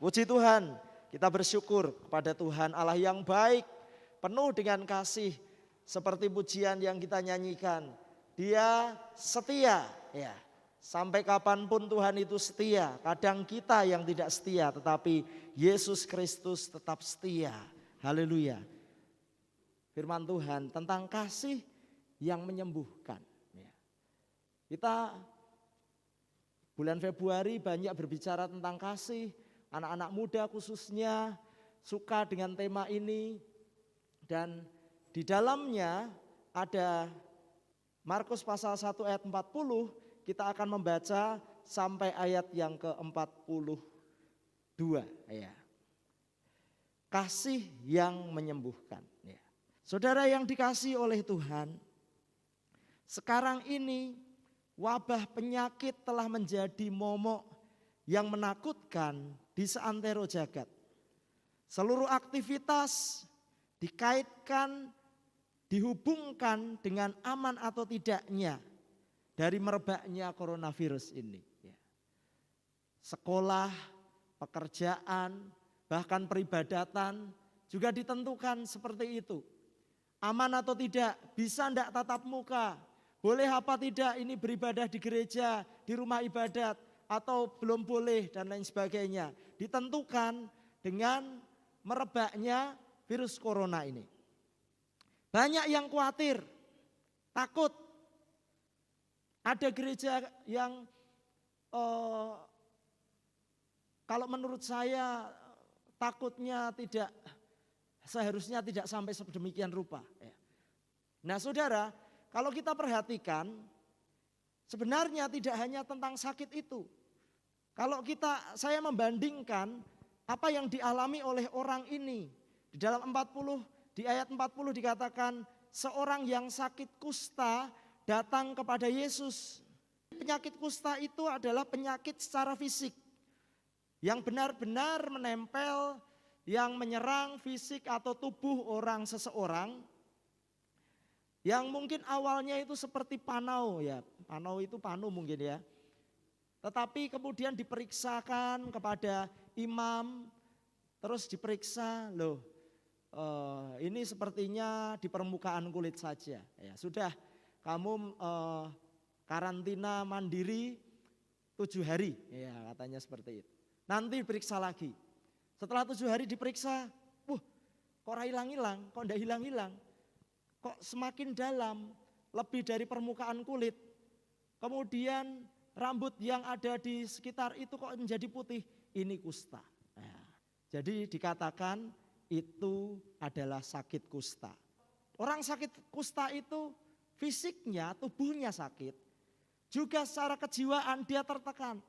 Puji Tuhan, kita bersyukur kepada Tuhan Allah yang baik, penuh dengan kasih. Seperti pujian yang kita nyanyikan, Dia setia, ya. Sampai kapanpun Tuhan itu setia. Kadang kita yang tidak setia, tetapi Yesus Kristus tetap setia. Haleluya. Firman Tuhan tentang kasih yang menyembuhkan. Kita bulan Februari banyak berbicara tentang kasih. Anak-anak muda khususnya suka dengan tema ini. Dan di dalamnya ada Markus pasal 1 ayat 40. Kita akan membaca sampai ayat yang ke-42. Ya. Kasih yang menyembuhkan. Ya. Saudara yang dikasihi oleh Tuhan, sekarang ini wabah penyakit telah menjadi momok yang menakutkan di seantero jagat. Seluruh aktivitas dikaitkan, dihubungkan dengan aman atau tidaknya dari merebaknya coronavirus ini. Sekolah, pekerjaan, bahkan peribadatan juga ditentukan seperti itu. Aman atau tidak, bisa enggak tatap muka, boleh apa tidak ini beribadah di gereja, di rumah ibadat, atau belum boleh dan lain sebagainya. Ditentukan dengan merebaknya virus corona ini. Banyak yang khawatir, takut. Ada gereja yang kalau menurut saya takutnya seharusnya tidak sampai sedemikian rupa. Nah saudara, kalau kita perhatikan sebenarnya tidak hanya tentang sakit itu. Kalau saya membandingkan apa yang dialami oleh orang ini. Di dalam di ayat 40 dikatakan seorang yang sakit kusta datang kepada Yesus. Penyakit kusta itu adalah penyakit secara fisik yang benar-benar menempel, yang menyerang fisik atau tubuh seseorang. Yang mungkin awalnya itu seperti panau ya, panau itu panu mungkin ya. Tetapi kemudian diperiksakan kepada imam, terus diperiksa, ini sepertinya di permukaan kulit saja. Ya, sudah kamu karantina mandiri 7 hari, ya katanya seperti itu. Nanti periksa lagi. Setelah 7 hari diperiksa, kok hilang-hilang, kok enggak hilang-hilang. Kok semakin dalam, lebih dari permukaan kulit. Kemudian rambut yang ada di sekitar itu kok menjadi putih, ini kusta. Nah, jadi dikatakan itu adalah sakit kusta. Orang sakit kusta itu fisiknya, tubuhnya sakit, juga secara kejiwaan dia tertekan.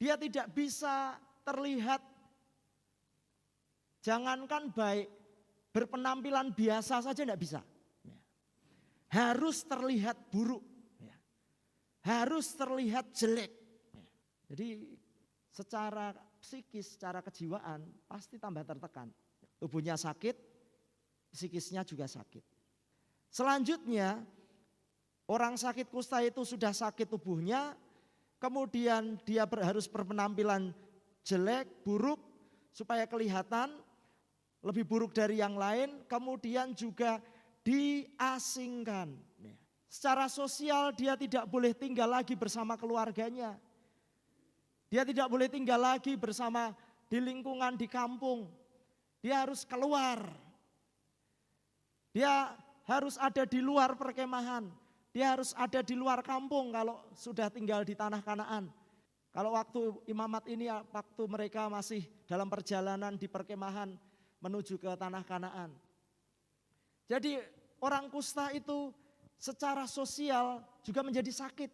Dia tidak bisa terlihat, jangankan baik, berpenampilan biasa saja tidak bisa. Harus terlihat buruk, harus terlihat jelek. Jadi secara psikis, secara kejiwaan pasti tambah tertekan. Tubuhnya sakit, psikisnya juga sakit. Selanjutnya, orang sakit kusta itu sudah sakit tubuhnya, kemudian dia harus berpenampilan jelek, buruk, supaya kelihatan lebih buruk dari yang lain, kemudian juga diasingkan. Secara sosial dia tidak boleh tinggal lagi bersama keluarganya. Dia tidak boleh tinggal lagi bersama di lingkungan di kampung. Dia harus keluar. Dia harus ada di luar perkemahan. Dia harus ada di luar kampung kalau sudah tinggal di tanah Kanaan. Kalau waktu imamat ini, waktu mereka masih dalam perjalanan di perkemahan menuju ke tanah Kanaan. Jadi orang kusta itu secara sosial juga menjadi sakit.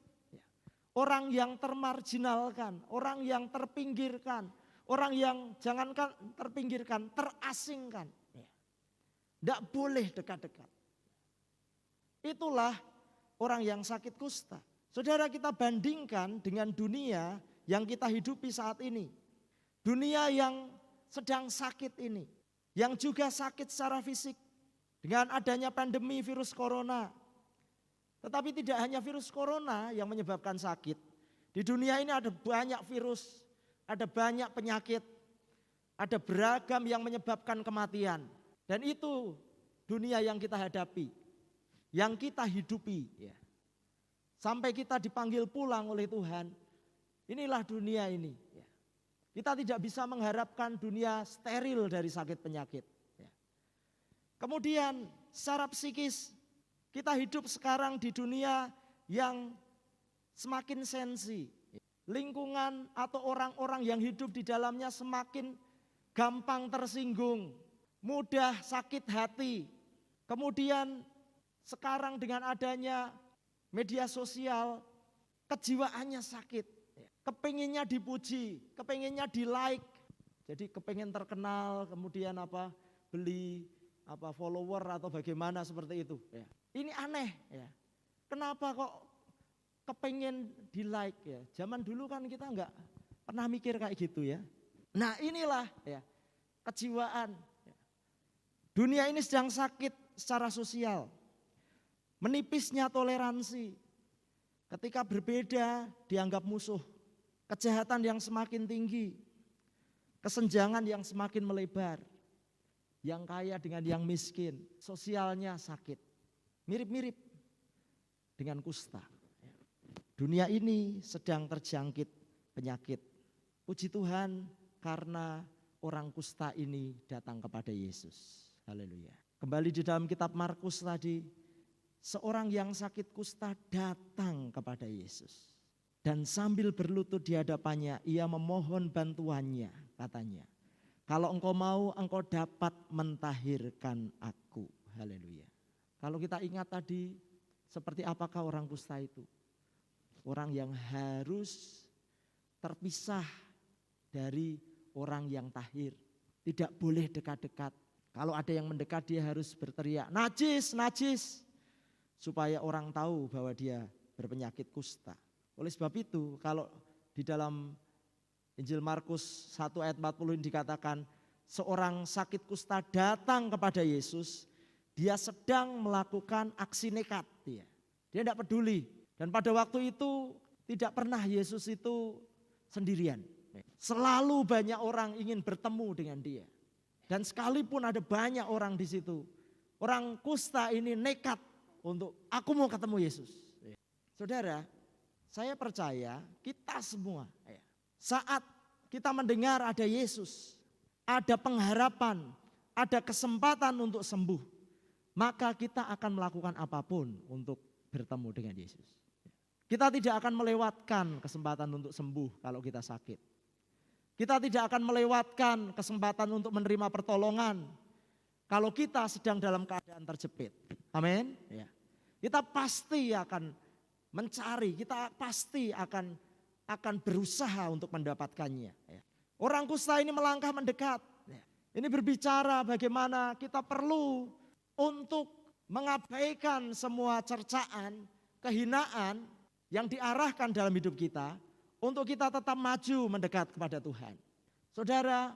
Orang yang termarginalkan, orang yang terpinggirkan, orang yang jangankan terpinggirkan, terasingkan. Tidak boleh dekat-dekat. Itulah orang yang sakit kusta. Saudara, kita bandingkan dengan dunia yang kita hidupi saat ini. Dunia yang sedang sakit ini, yang juga sakit secara fisik dengan adanya pandemi virus corona. Tetapi tidak hanya virus corona yang menyebabkan sakit. Di dunia ini ada banyak virus, ada banyak penyakit, ada beragam yang menyebabkan kematian. Dan itu dunia yang kita hadapi, yang kita hidupi. Ya. Sampai kita dipanggil pulang oleh Tuhan, inilah dunia ini. Ya. Kita tidak bisa mengharapkan dunia steril dari sakit penyakit. Ya. Kemudian secara psikis, kita hidup sekarang di dunia yang semakin sensi. Lingkungan atau orang-orang yang hidup di dalamnya semakin gampang tersinggung, mudah sakit hati. Kemudian sekarang dengan adanya media sosial, kejiwaannya sakit. Kepenginnya dipuji, kepenginnya di like. Jadi kepengen terkenal, kemudian beli follower atau bagaimana seperti itu. Ini aneh ya. Kenapa kok kepengen di like ya? Zaman dulu kan kita enggak pernah mikir kayak gitu ya. Nah inilah ya kejiwaan. Dunia ini sedang sakit secara sosial. Menipisnya toleransi. Ketika berbeda dianggap musuh. Kejahatan yang semakin tinggi. Kesenjangan yang semakin melebar. Yang kaya dengan yang miskin. Sosialnya sakit. Mirip-mirip dengan kusta. Dunia ini sedang terjangkit penyakit. Puji Tuhan karena orang kusta ini datang kepada Yesus. Haleluya. Kembali di dalam kitab Markus tadi, seorang yang sakit kusta datang kepada Yesus. Dan sambil berlutut di hadapannya, ia memohon bantuannya, katanya. Kalau engkau mau, engkau dapat mentahirkan aku. Haleluya. Kalau kita ingat tadi, seperti apakah orang kusta itu? Orang yang harus terpisah dari orang yang tahir. Tidak boleh dekat-dekat. Kalau ada yang mendekat dia harus berteriak, najis, najis. Supaya orang tahu bahwa dia berpenyakit kusta. Oleh sebab itu kalau di dalam Injil Markus 1 ayat 40 ini dikatakan seorang sakit kusta datang kepada Yesus. Dia sedang melakukan aksi nekat. Dia tidak peduli. Dan pada waktu itu tidak pernah Yesus itu sendirian. Selalu banyak orang ingin bertemu dengan dia. Dan sekalipun ada banyak orang di situ, orang kusta ini nekat untuk aku mau ketemu Yesus. Saudara, saya percaya kita semua saat kita mendengar ada Yesus, ada pengharapan, ada kesempatan untuk sembuh, maka kita akan melakukan apapun untuk bertemu dengan Yesus. Kita tidak akan melewatkan kesempatan untuk sembuh kalau kita sakit. Kita tidak akan melewatkan kesempatan untuk menerima pertolongan kalau kita sedang dalam keadaan terjepit. Amin. Ya. Kita pasti akan mencari, kita pasti akan berusaha untuk mendapatkannya. Ya. Orang kusta ini melangkah mendekat. Ya. Ini berbicara bagaimana kita perlu untuk mengabaikan semua cercaan, kehinaan yang diarahkan dalam hidup kita. Untuk kita tetap maju mendekat kepada Tuhan. Saudara,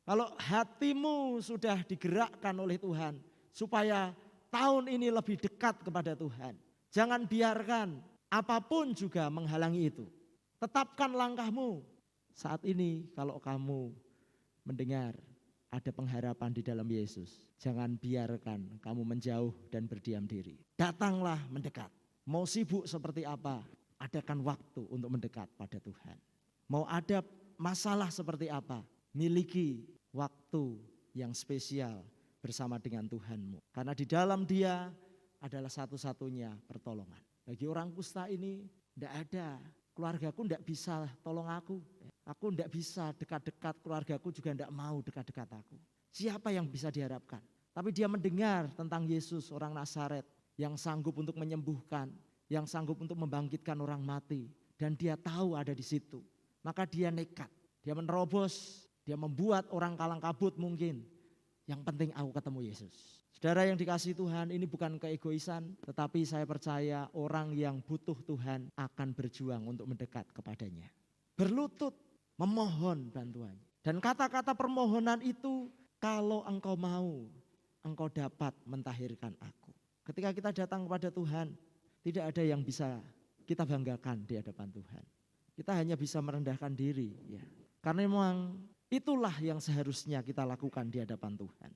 kalau hatimu sudah digerakkan oleh Tuhan supaya tahun ini lebih dekat kepada Tuhan. Jangan biarkan apapun juga menghalangi itu. Tetapkan langkahmu. Saat ini kalau kamu mendengar ada pengharapan di dalam Yesus. Jangan biarkan kamu menjauh dan berdiam diri. Datanglah mendekat. Mau sibuk seperti apa? Adakan waktu untuk mendekat pada Tuhan. Mau ada masalah seperti apa? Miliki waktu yang spesial bersama dengan Tuhanmu. Karena di dalam Dia adalah satu-satunya pertolongan. Bagi orang kusta ini tidak ada. Keluargaku tidak bisa tolong aku. Aku tidak bisa dekat-dekat, keluargaku juga tidak mau dekat-dekat aku. Siapa yang bisa diharapkan? Tapi dia mendengar tentang Yesus orang Nazaret yang sanggup untuk menyembuhkan, yang sanggup untuk membangkitkan orang mati. Dan dia tahu ada di situ. Maka dia nekat, dia menerobos, dia membuat orang kalang kabut mungkin. Yang penting aku ketemu Yesus. Saudara yang dikasihi Tuhan, ini bukan keegoisan. Tetapi saya percaya orang yang butuh Tuhan akan berjuang untuk mendekat kepadanya. Berlutut, memohon bantuan. Dan kata-kata permohonan itu, kalau engkau mau, engkau dapat mentahirkan aku. Ketika kita datang kepada Tuhan, tidak ada yang bisa kita banggakan di hadapan Tuhan. Kita hanya bisa merendahkan diri. Ya. Karena memang itulah yang seharusnya kita lakukan di hadapan Tuhan.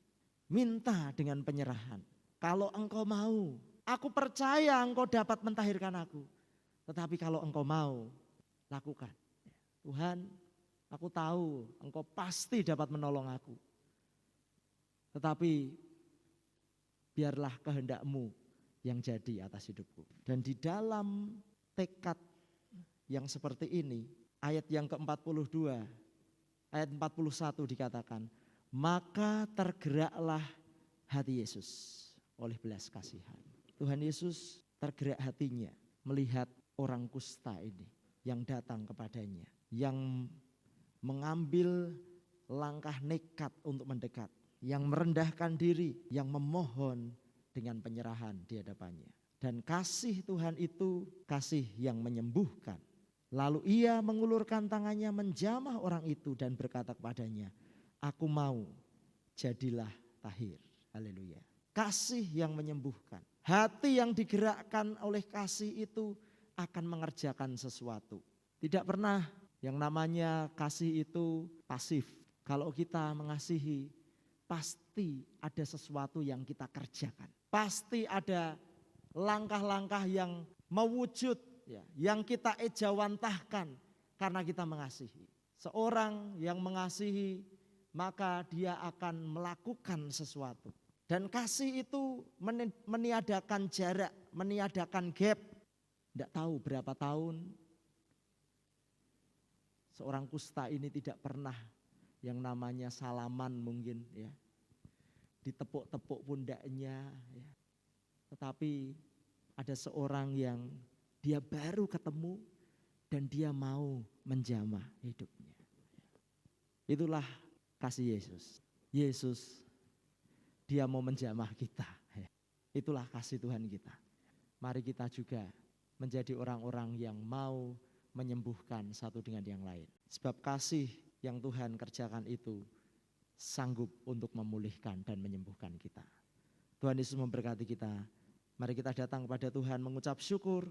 Minta dengan penyerahan. Kalau engkau mau, aku percaya engkau dapat mentahirkan aku. Tetapi kalau engkau mau, lakukan. Tuhan, aku tahu engkau pasti dapat menolong aku. Tetapi biarlah kehendak-Mu yang jadi atas hidupku. Dan di dalam tekad yang seperti ini, ayat yang ke-42, ayat 41 dikatakan, maka tergeraklah hati Yesus oleh belas kasihan. Tuhan Yesus tergerak hatinya melihat orang kusta ini yang datang kepadanya, yang mengambil langkah nekat untuk mendekat, yang merendahkan diri, yang memohon dengan penyerahan di hadapannya. Dan kasih Tuhan itu kasih yang menyembuhkan. Lalu ia mengulurkan tangannya menjamah orang itu dan berkata kepadanya, aku mau, jadilah tahir. Haleluya. Kasih yang menyembuhkan. Hati yang digerakkan oleh kasih itu akan mengerjakan sesuatu. Tidak pernah yang namanya kasih itu pasif. Kalau kita mengasihi, pasti ada sesuatu yang kita kerjakan. Pasti ada langkah-langkah yang mewujud, ya, yang kita ejawantahkan karena kita mengasihi. Seorang yang mengasihi, maka dia akan melakukan sesuatu. Dan kasih itu meniadakan jarak, meniadakan gap. Tidak tahu berapa tahun seorang kusta ini tidak pernah yang namanya salaman mungkin, ya, ditepuk-tepuk pundaknya, ya. Tetapi ada seorang yang dia baru ketemu dan dia mau menjamah hidupnya. Itulah kasih Yesus. Yesus, dia mau menjamah kita. Itulah kasih Tuhan kita. Mari kita juga menjadi orang-orang yang mau menyembuhkan satu dengan yang lain. Sebab kasih yang Tuhan kerjakan itu sanggup untuk memulihkan dan menyembuhkan kita. Tuhan Yesus memberkati kita. Mari kita datang kepada Tuhan mengucap syukur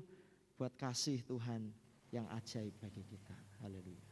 buat kasih Tuhan yang ajaib bagi kita. Haleluya.